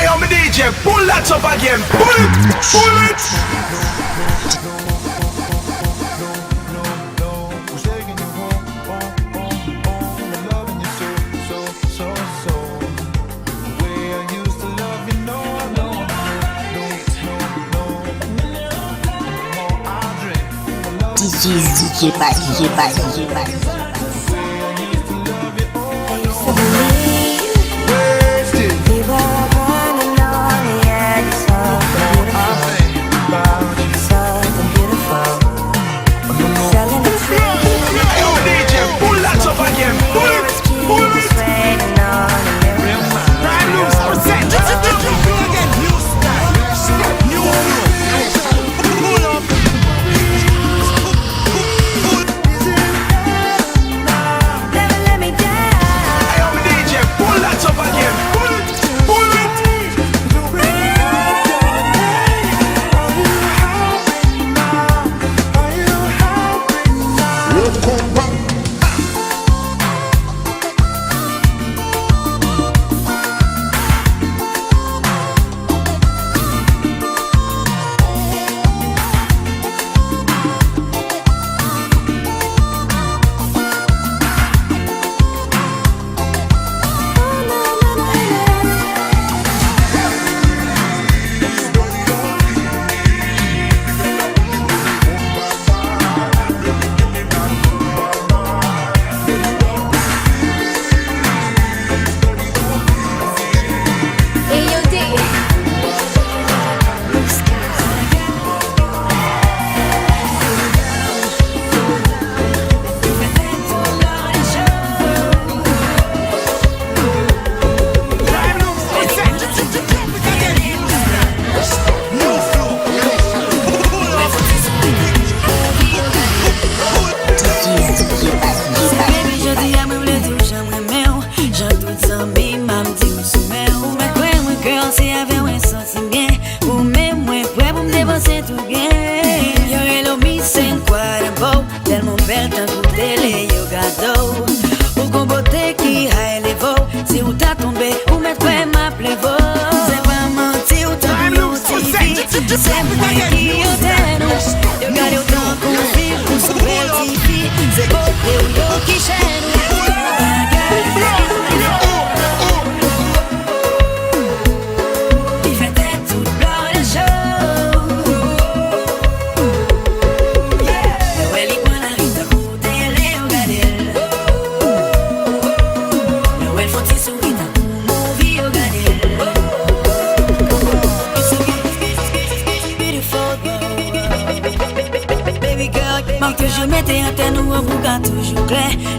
Hey, I'm a DJ, pull that up again. Pull it, pull it. DJ Bad.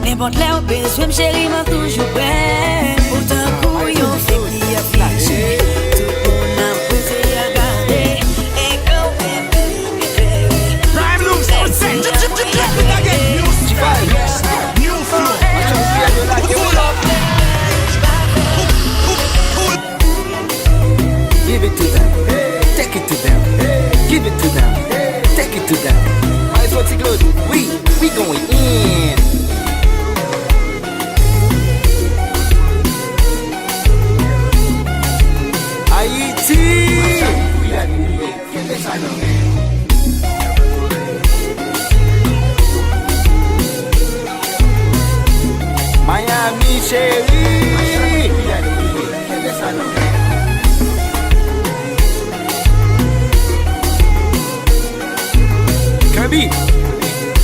N'importe là où besoin me chérie m'a toujours prêt. Autant qu'on y a fait qui a flashé. Tout le monde a posé à garder. Et quand même Prime Loops, on set. Drop it again. New flow. Give it to them. Take it to them. Give it to them. Take it to them. Mas what's it good? We going in. Miami chérie, Kirby,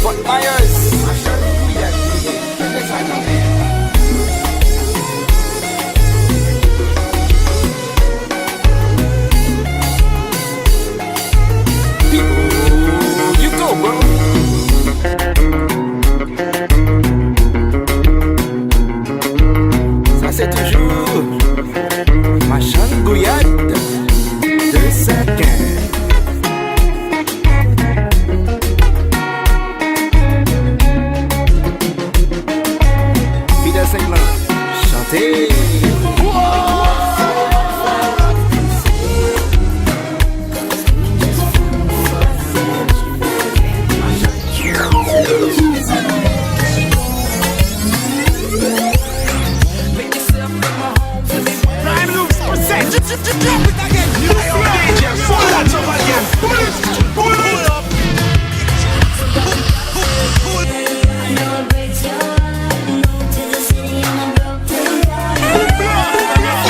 Fort Myers. You go, bro. Ça c'est toujours ma changouillade de 5 ans. Fidèle Saint-Clan, chantez. Prime Loops, on set. Drop it again. New flow. DJ, pull that up again. Pull it. Pull up. I know it breaks your heart. Moved to the city and I'm broken down. Now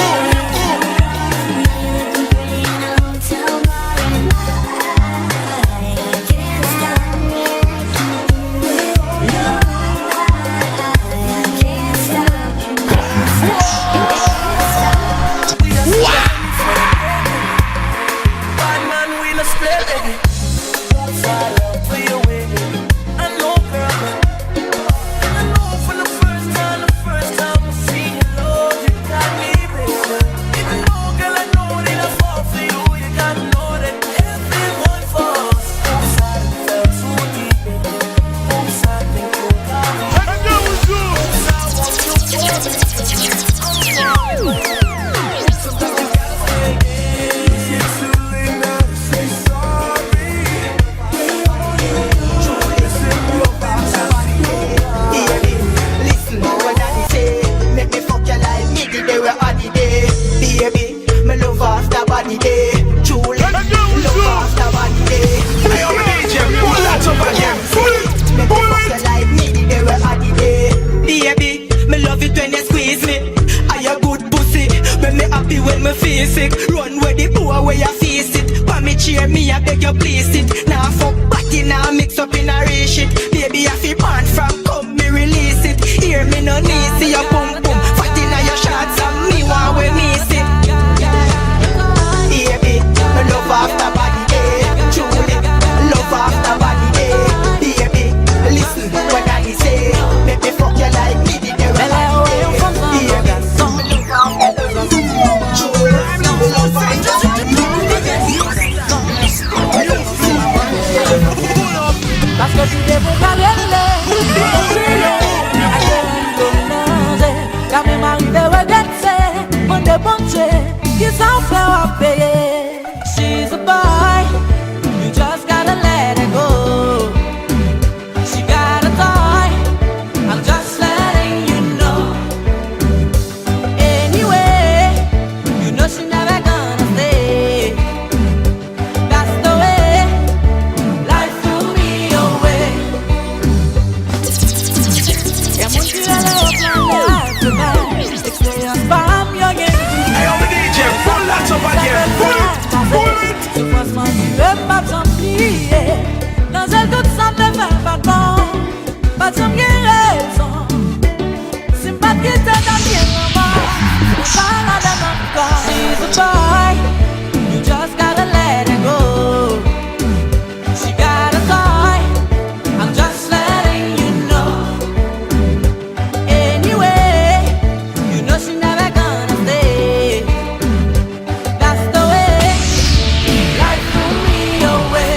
you're looking pretty in a hotel bar, and I can't stop. Run where the poor where you face it. Pa me cheer me, I beg you place it. Now fuck party, now mix up in a race shit. Baby, I feel pan from come me release it. Hear me no need, see your boom boom. Fat inna your shots and me want we miss it. Baby, me love after body day. Truly, love after body day. Baby, listen what I say. Make me fuck you like me did the right day. Baby, parce que tu t'es pour parler à quel car mes maris de regretter mon débonché qui s'en fait à payer. She's a boy, you just gotta let her go. She got a toy, I'm just letting you know. Anyway, you know she never gonna stay. That's the way life threw me away. Yeah, mon Dieu, elle est au plan de life. Expérience pas mieux que Hey, I'm a DJ, pull that up again. Pull it. Pull it. tu passes ma vie, pas besoin de plier. Dans elle, tout ça me fait pas bon. Pas besoin de raison. Si pas de quitter dans bien maman, pas la même encore. She's a boy, you just gotta let her go. She got a toy, I'm just letting you know. Anyway, you know she never gonna stay. That's the way life threw me away.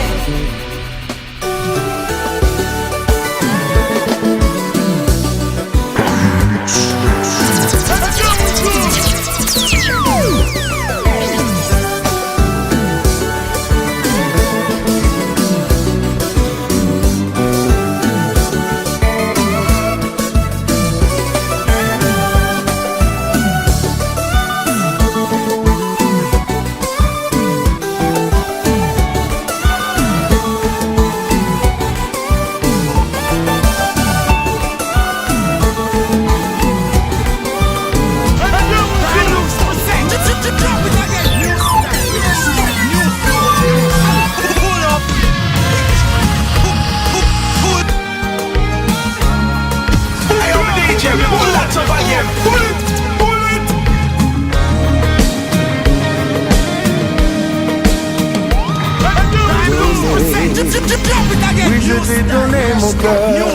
Oui, je t'ai donné mon cœur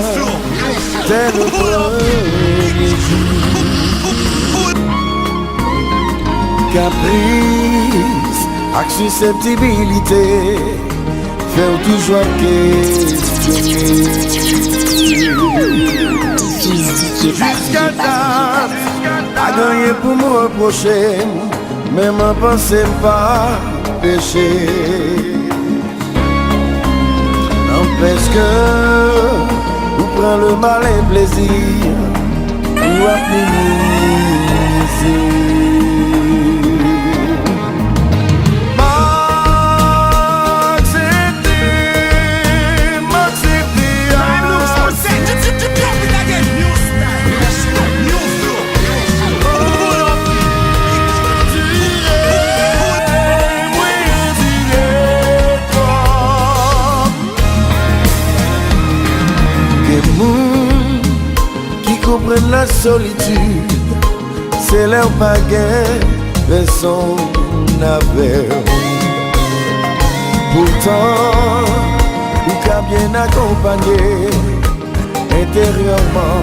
dès le premier jour. Caprice, ak susceptibilité, fais toujours questionner. Jusqu'à date, a gagné pour me reprocher, mais m'en pensais pas péché. N'empêche que vous prenez le malin plaisir pour minimiser. solitude, c'est leur baguette, son navire. Pourtant, ou qu'a bien accompagné, intérieurement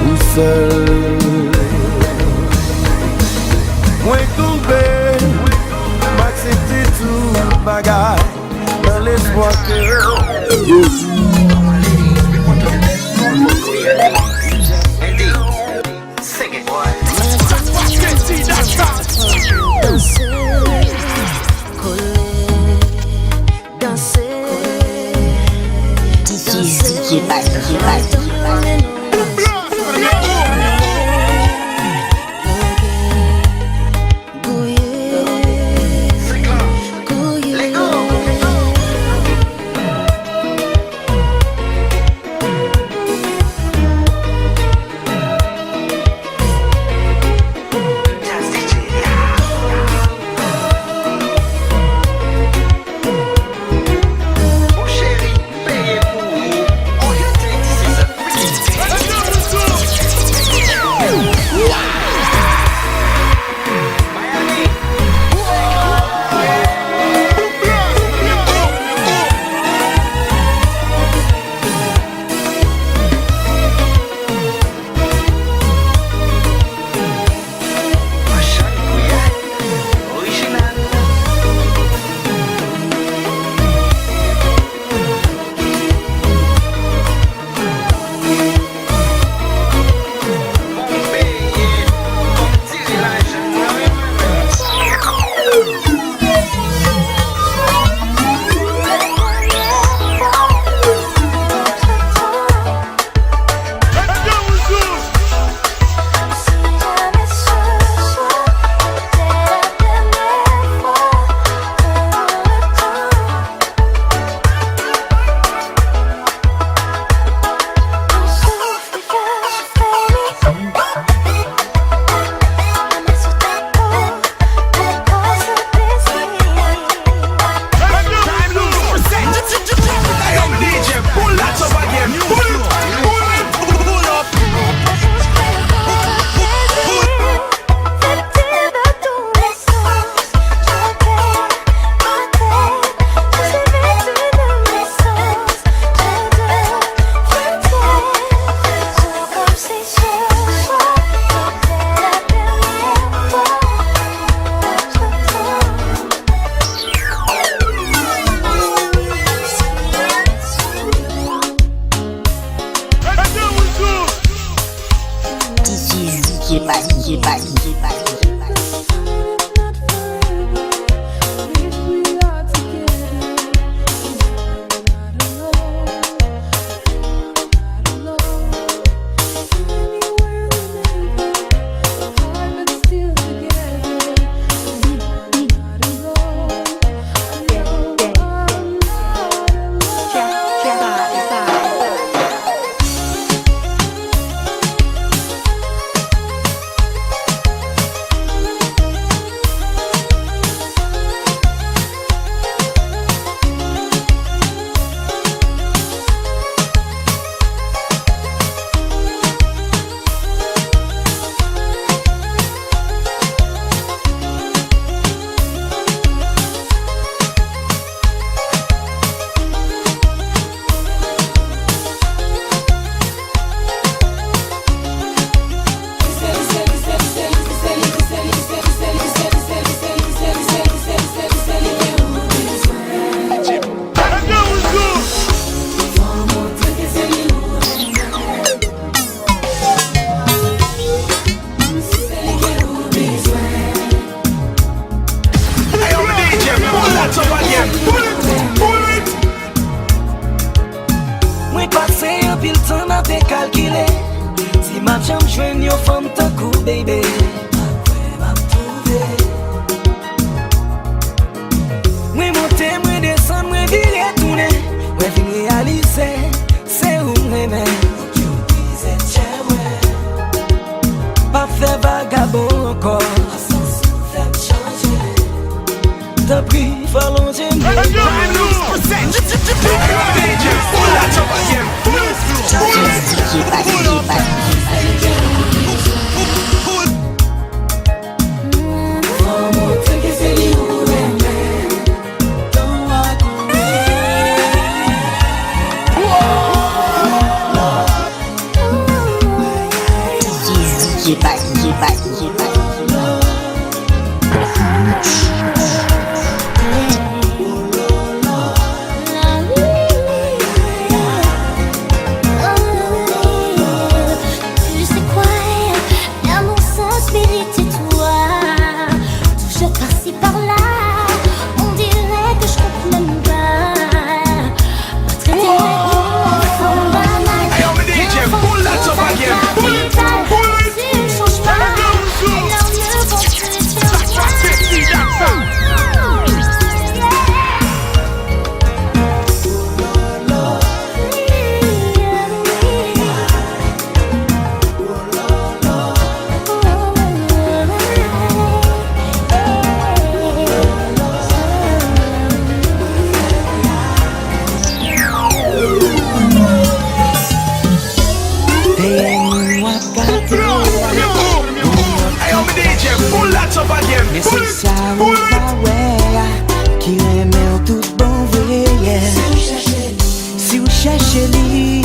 ou seul. Moi tombé, m'accepter tout bagaille, dans l'espoir que Tu sais quoi, l'amour sans spirit et toi, toujours par-ci par-là, on dirait que je comprends même pas. Pas traiter les enfants banals. Hey, I'm a DJ, pull that up again. Pull it. Tu ne changes pas, alors ne pense que sur toi. See that sound. Hey, I'm a DJ, pull that up again. Mais Pull c'est it. ça ou pas, ouais, qui remet tout bon vrai, yeah. Si vous cherchez lui,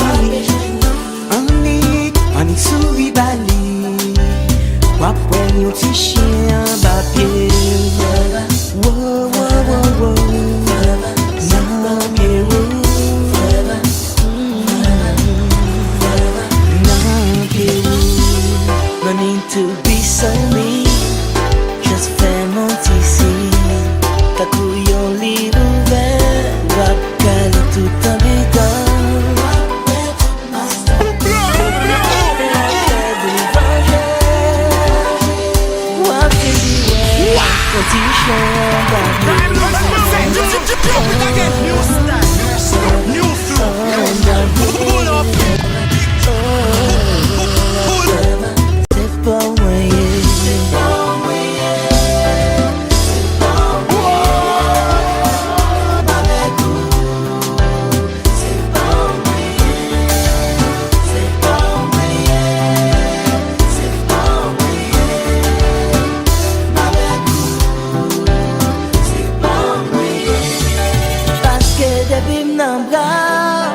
on y sourit bali. Wapwen yon ti chien papier. Wow, wow, wow, wow. Nan pied roux. Nan pied roux. No need to be so mean. Just fais mon petit signe. Ta couillon lit ouvert. Wap calé tout en bidon. New style, new flow. Pull up. C'est pas moyen. Parce que depuis m'en bras,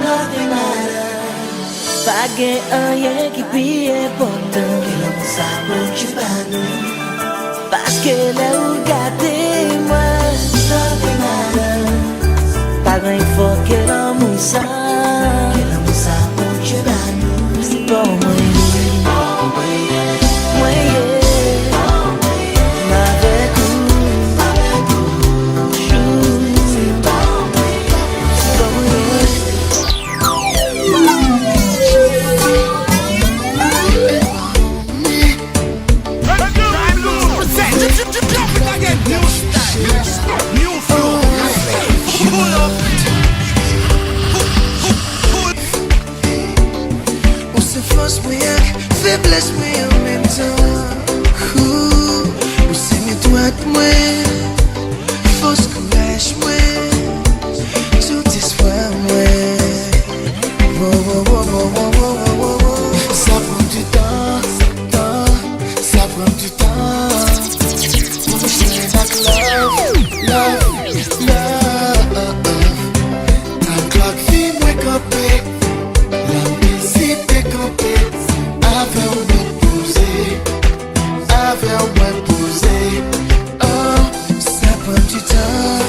nothing matters. Pas gain rien qui pille important. Que l'on s'abonne tu pas nous. Parce que là où gâter moi, nothing matters. Pas grand faut que l'amour ça. Que l'amour s'abonne tu pas nous. C'est pas moyen. Moyen. Avec New style, new flow. Pull up. On se force moyen, faiblesse moyen en même temps. Ou c'est mes doigts de moi, force courage moi, tout espoir moi. Wow, wow, wow, wow, wow, wow, wow, wow. Ça prend du temps, ça prend du temps. Pour share that love, love, love. Time clock feel wake up, la musique est campée. Avec un posé. Oh, ça prend du temps.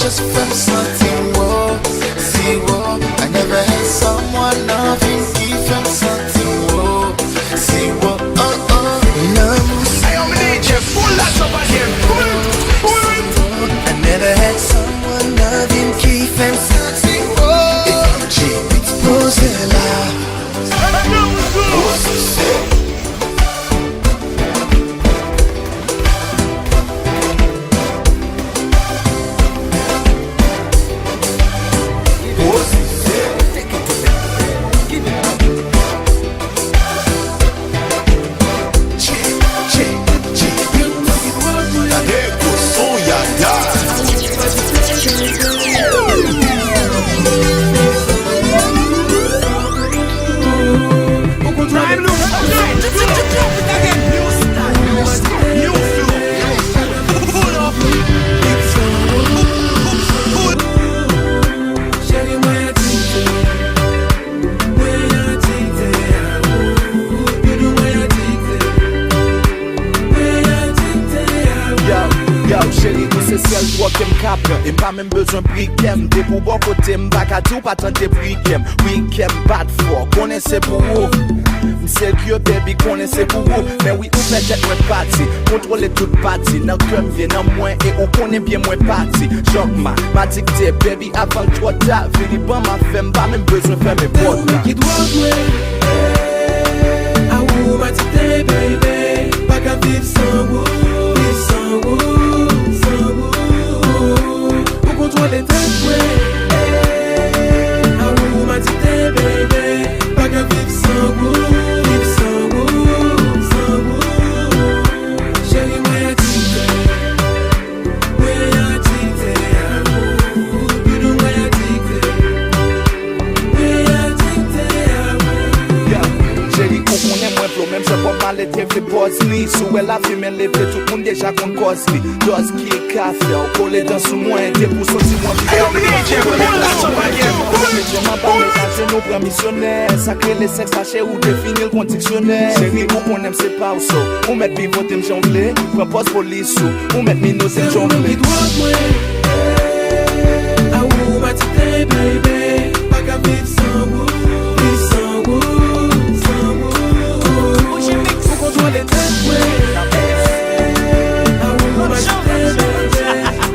just from something, whoa. See, whoa, I never had someone loving me from something, whoa. See, whoa, oh, oh. I am DJ, pull that up again. Pull. I never had someone loving me from something, whoa. Expose the lie. What's he say? Et pas même besoin de briquem. Des pour bon côté, m'baka tout pas tant de briquem. Week-end, pas de fort, connaissez pour vous. M'sais que baby, connaissez pour vous. Mais oui, ou fait jet moins parti. Contrôler toute partie. Nan comme vient nan moins et on connaît bien moins parti. Choc m'a dicté, baby, avant le trop tard. Vini ban ma femme, pas même besoin de faire mes potes. Qui doit jouer? Ah ou m'a dicté, baby. Pas qu'à vivre sans vous, sans vous. Contrôle les têtes, ouais. Ah ou m'a dit t'es bébé. Pas qu'à vivre sans goût, sans goût. Chérie, moi y'a dit t'es. Ouais y'a dit t'es. Ah ou, bidou moi y'a dit t'es. Ouais y'a dit t'es. Ah ou. Chérie, qu'on connaît moins flow, même si pas mal été fait boss ni. Sous elle a fait mes lèvres, tout le monde déjà qu'on cause li. Dose qui est café, on colle dans sous moi, des pour sortir moi. Je nous prends missionnaire, sacré les sexes sachets ou définir le conditionnel. Chérie, où qu'on aime c'est pas ou ça. On met pivoter m'jonglé, prends poste police ou met minos et jonglé. Ah ou m'a dit t'es bébé. Pas qu'à vivre sans goût, sans goût. Faut contrôler les têtes, ouais. Ah ou m'a dit t'es bébé.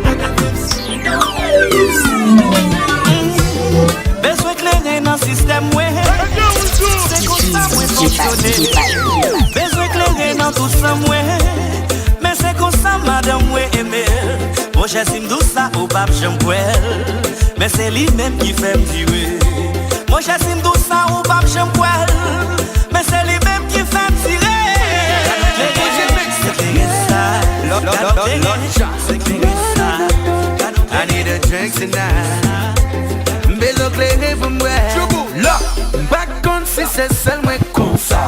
Pas qu'à vivre sans goût. Besoin clairer dans le système, ouais. C'est comme ça, moi, fonctionner. Besoin clairer dans tout ça, ouais. Mais c'est comme ça, madame, ouais, aimer. Moi, j'estime tout ça au pape, j'aime pour elle. Mais c'est lui-même qui fait me tirer. Moi, j'estime tout ça au pape, j'aime pour elle. Mais c'est lui-même qui fait me tirer. C'est clairé ça. C'est clairé ça. I need a drink tonight. Besoin clairer pour moi. Là, back on si c'est seul moi comme ça.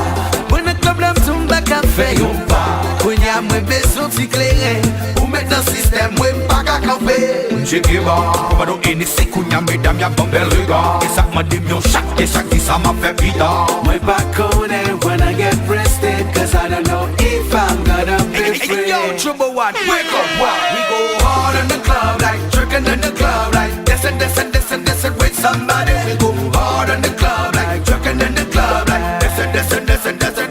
Moi ne problème tout m'ba café ou pas. Quand y'a moi besoin de clairer. Ou mettre dans le système moi pas qu'à camper. J'ai qui va, on va nous initier qu'on y a mesdames y'a bon bel regard. Et ça m'a dit mieux chaque dit ça m'a fait pita. Moi pas connaître when I get breasted. Cause I don't know if I'm gonna be free. Yo, Trouble One, wake up, what? We go hard in the club like drinking in the club like this and with somebody. We go hard in the club like drinking in the club like this and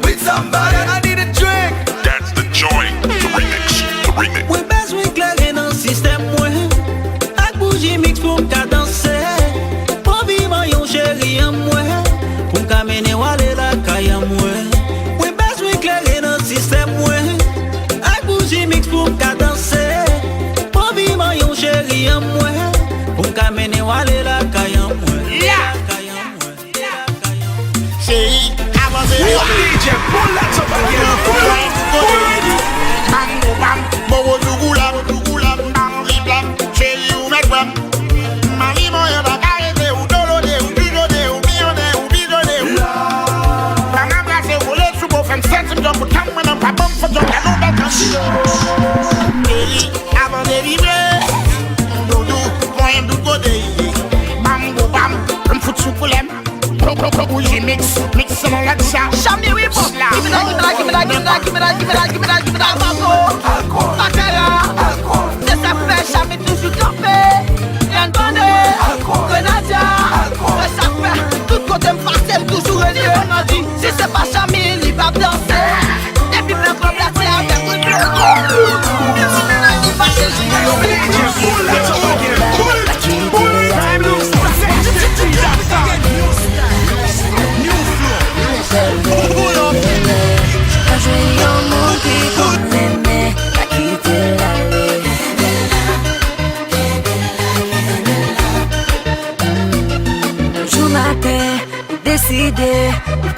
with somebody. I need a drink. That's the joint. The remix. Oui, besoin clairer dans le système, ouais. Ak bougie mix pour m'ka danser. Pour vivre yon chéri en moi. Pour m'ka mener wale la caille en moi. Oui, besoin clairer dans le système, ouais. Ak bougie mix pour m'ka danser. Pour vivre yon chéri en moi. Pour m'ka mener wale la caille en moi. Chérie, avancez. DJ, pull that up again. Mango bam, bowo dugulam, bam riblam, chérie ou mekbam. Mari moyen bakarete ou dolode ou bidode ou bidode ou bidode ou. Maman blase ou le subo fem sentim jom pou tam menan pa bom for jom kanou bekan. Chérie, avant de vivre, doudou, moyen du gode. Mango bam, m'fout sou poulem. Bougie mix on like ça. Chami we pop la. Give me that. Alcohol. Baccarat. Alcohol. C'est ça fait chami toujours campé.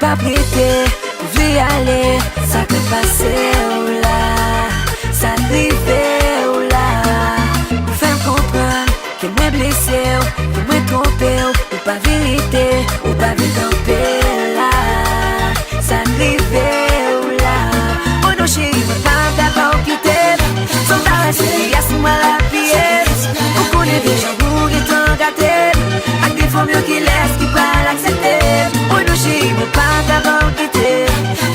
pas prêté, vous voulez aller, ça peut passer ou là, ça arrive ou là. Vous faites comprendre que moi blessé, que moi trompé, ou pas vérité, ou pas vu camper là, ça arrive ou là. Oh non chérie, me pas d'accord quitter, sans t'arrêter, y'a sous moi la pièce. Vous connaissez déjà vous qui t'en gâté, avec des formes qui laissent, qui pas l'accepter. Oh non chérie, me pas d'accord quitter,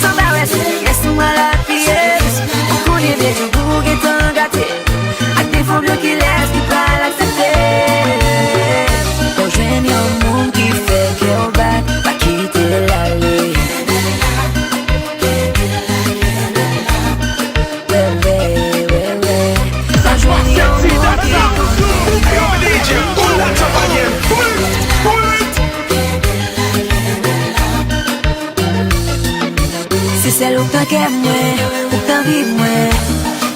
sans t'arrêter, y'a sous moi la pièce. Vous connaissez déjà vous qui t'en gâté, avec des formes qui laissent, qui pas l'accepter. Rejoignez un monde qui fait qu'on va pas quitter l'allée. Si c'est l'autant qu'aime moi, autant vive moi.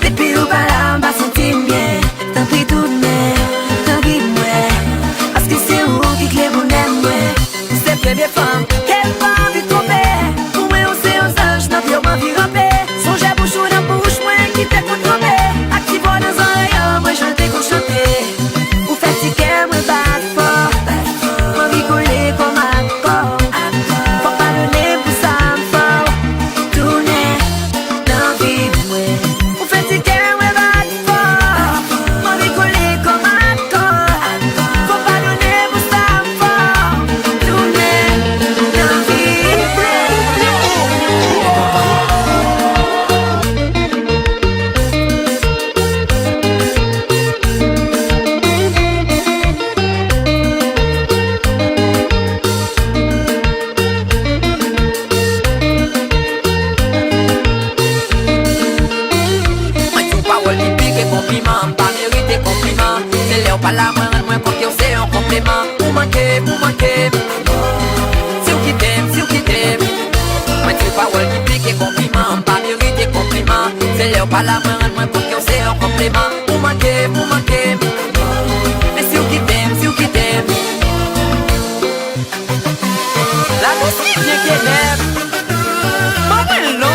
Depuis ou pas là, on va sentir bien. Tant pis tout de même, tant vive moi. Parce que c'est où qui clé mon aime moi. C'est très bien femme, qu'elle pas envie de tromper. Pour moi on sait aux anges, n'a plus envie de ramper. Songe à bouche ou dans bouche, moi qui t'ai contre tromper. Active dans un rayon, moi je t'ai chanter. Ou fait si qu'elle me bat fort. Moi rigoler comme un corps. Faut pas donner pour ça fort. Tourner dans vie moi. Ou fait si qu'elle me bat fort. Moi rigoler comme un corps. Faut pas donner pour ça fort. Tourner dans vie moi. Moi tout parole qui pique et compliment, pas mérité compliment. C'est l'air pas la main, moins qu'on c'est un complément. Pour manquer, si vous qui t'aime, si vous qui t'aime. Moi tout parole qui pique et compliment, pas mérité compliment. C'est l'air pas la main, moins qu'on c'est un complément. Pour manquer, mais si vous qui t'aime, si vous qui t'aime. La musique bien qu'elle aime. Maman non.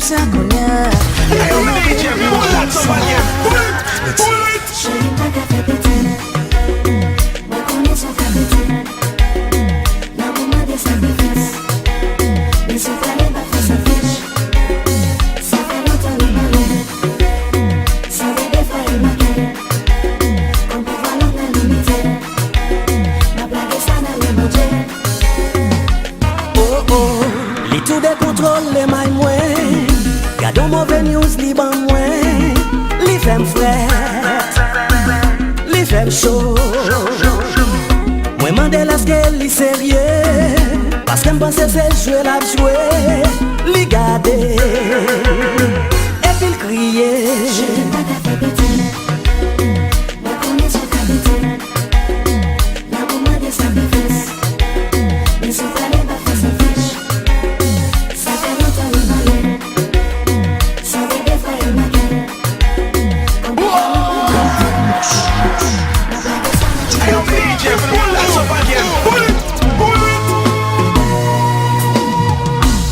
Sabe de Li tout de contrôle les mailles moins. Gardons mauvais news li ban moins. Li femme frère, li femme chaud. Moi mandé la qu'elle li sérieux. Parce qu'elle pense c'est jouer la jouer. Li garder et puis le crier. Je n'ai pas qu'à faire petit. Moi connais son capitaine. Là pour moi des sacrifices. Mais si fallait pas faire sa fiche. Ça fait longtemps le malin. Ça fait des fois il m'a gueule.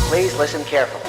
Please listen carefully.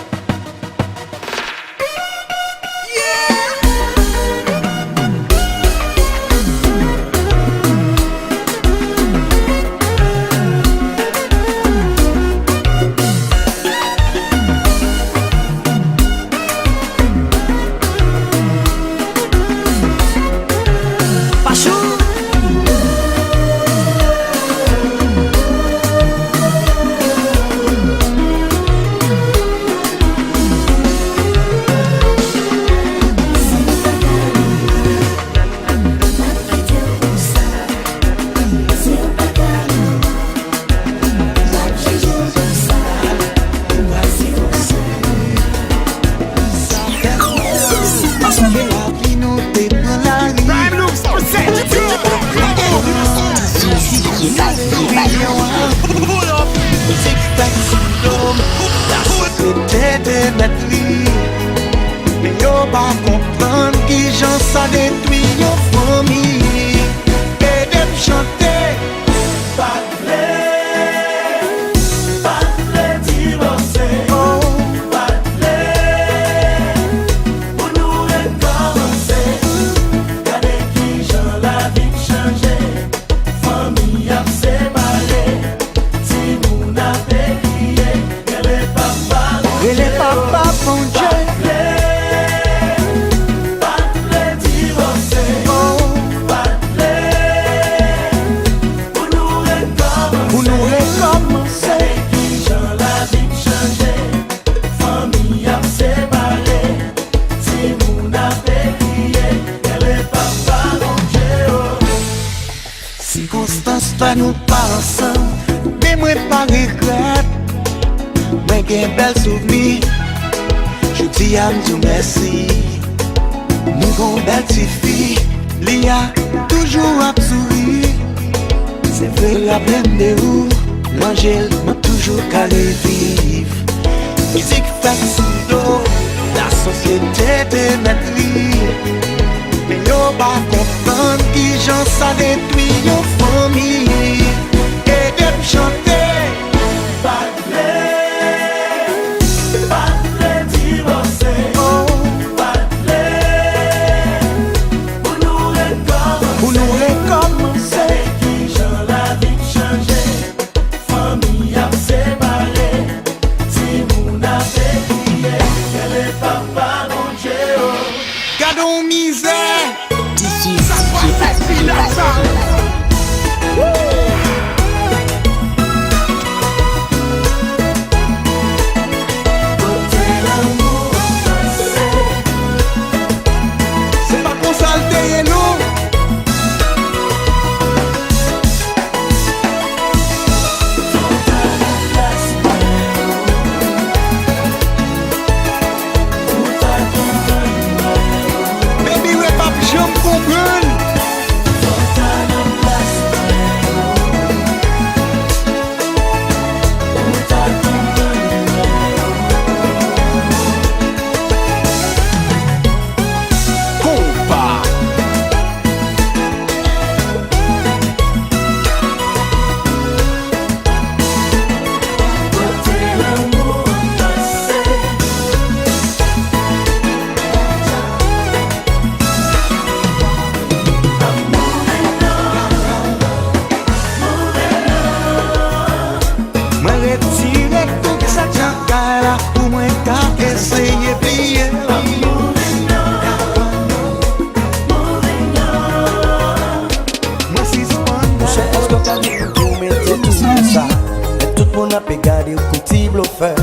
Tout moun ap e gade ou kouti blofer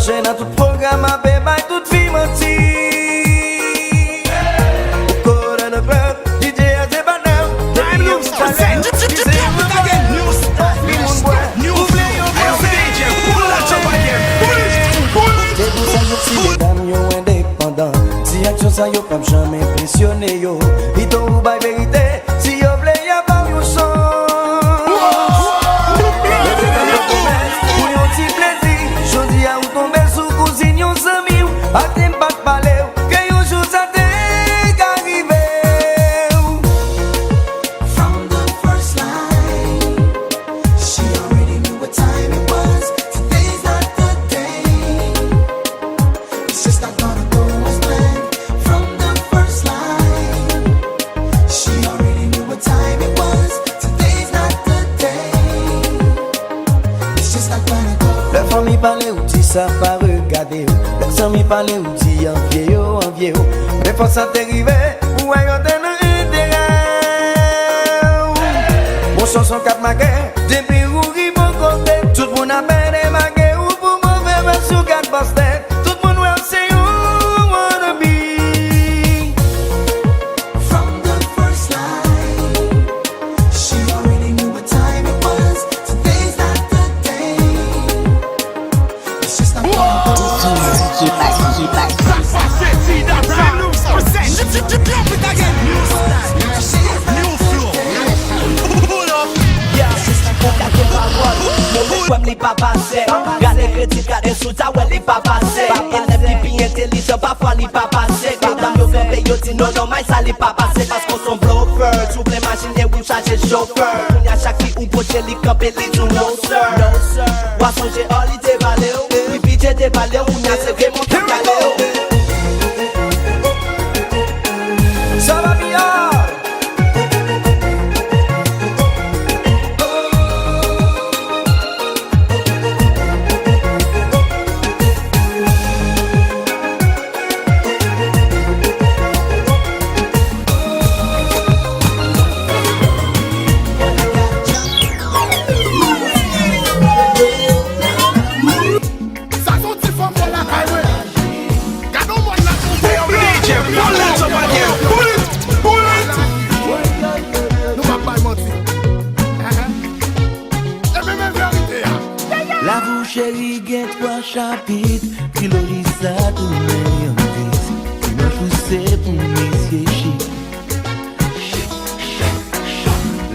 marché dans tout programme, à paix, toute fille menti. Corps dans le club, DJ a des bananes. Time looks present. Si action ça yo pas jamais impressionné yo. Ils t'ont ou by vérité. Si yo vle y'a pas yo son. Pour yon petit plaisir. Jodi a ou tombe sous cousine yon zami ou. A t'aime pas de parler ou. Que yon jour ça t'est arrivé. From the first line, she already knew what time it was. Today's not the day. It's just not gonna go as planned. From the first line, she already knew what time it was. Today's not the day. It's just not gonna go. La famille parlait ou dit ça pas regarder ou. La famille parlait ou dit envier ou. Mais faut ça t'arriver ou ailleurs d'un intérêt. Mon chanson cap maguet, depuis ou rive au côté. Tout le monde a peine et maguet ou pour mauvais mais sous quatre bastet. Tout le monde ouais c'est you wanna be. From the first line, she already knew what time it was. Today's not the day. It's just not gonna go. Comme les papas c'est, gardez critique, gardez sous ta ouais les papas c'est. Élève qui bien intelligent, parfois les papas c'est. Madame yo fait payer, dit non, mais ça les papas c'est. Parce qu'on sont bluffers, j'ouvre les machines ou charger chauffeur. On y a chaque fille ou poche les campés, les tout no sir. Boisson j'ai holiday baléo, puis budget des baléo, on y a c'est vraiment tout caléo. Ça va bien. La vous chérie, gagne trois chapitres. Trilogie ça tourne en vite. Dimanche tout c'est pour messieurs chic.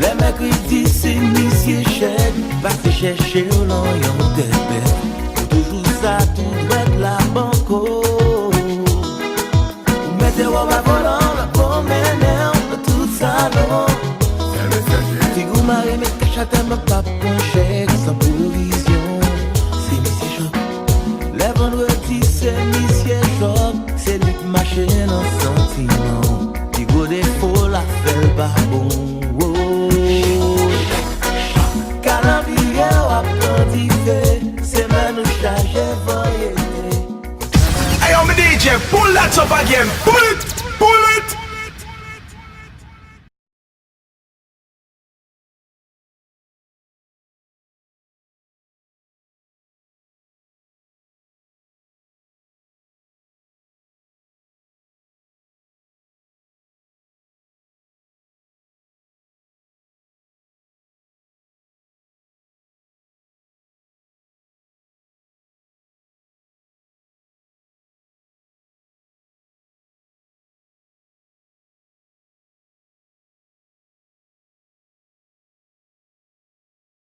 Les mercredis c'est messieurs chèque. Passez chercher au long yon de bête. Toujours ça tout doit être la banco. Vous mettez au bas volant, la promenade, tout ça non. Si vous m'avez mis cache à thème, pas pour chèque sans provision. C'est Monsieur Shop. Les vendredis c'est Monsieur Shop. C'est lui qui marche dans sentiment. Si vous défaut la fait pas bon. Calendrier ou apprenti fait. C'est même nous charger voyer. Hey, I'm a DJ, pull that up again, pull it!